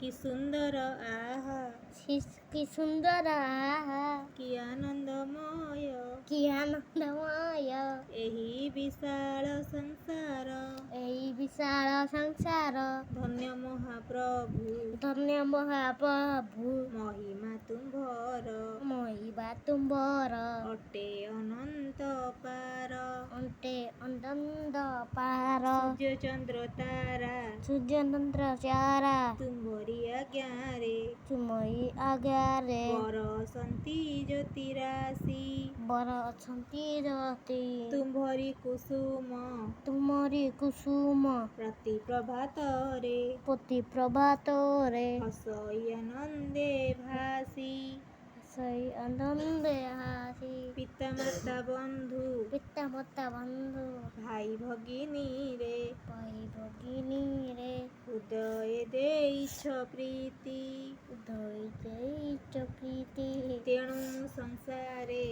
कि सुंदर आहा कि सुंदर आहा कि आनंदमय कि आनंदमय एही विशाल संसार एई विशाल संसार धन्य महाप्रभु महिमा तुम्भर महिमा तुम्भर अटे अनंत पार अन्ते अनंत पार सूर्य चंद्र तारा सूर्यचंद्र चारा तुम्भरी आज्ञारे तुमरी आज्ञारे बरसंती ज्योति राशि बरसंती ज्योति तुम्भरी तुमरी कुसुम प्रति प्रभातरे प्रति प्रभातरे हसई आनंदे भासी सई आनंदे हासी पितामाता बंधु पितामाता बंधु भाई भगिनी रे भाई भगिनी रे उदय देइछ प्रीति उदय देइछ प्रीति तेणु संसारे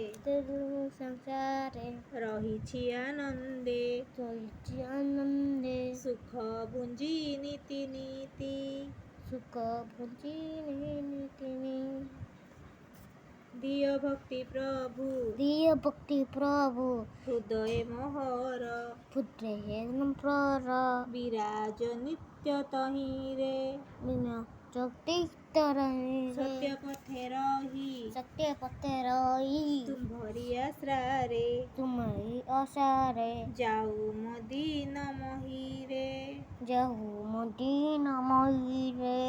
रहिछि आनंदे रहिछि आनंदे सुख भुंजी नीति नीति सुख भुंजी नीति दिय भक्ति प्रभु हृदय मोहर पुत्र प्रर विराज नित्य तहिरे बिना चक्तिक रहे सत्य पथे रही तुम्भरी आश्रारे तुम्हारी आशारे जाऊ मदीन महिरे जाहू मदीना महिरे।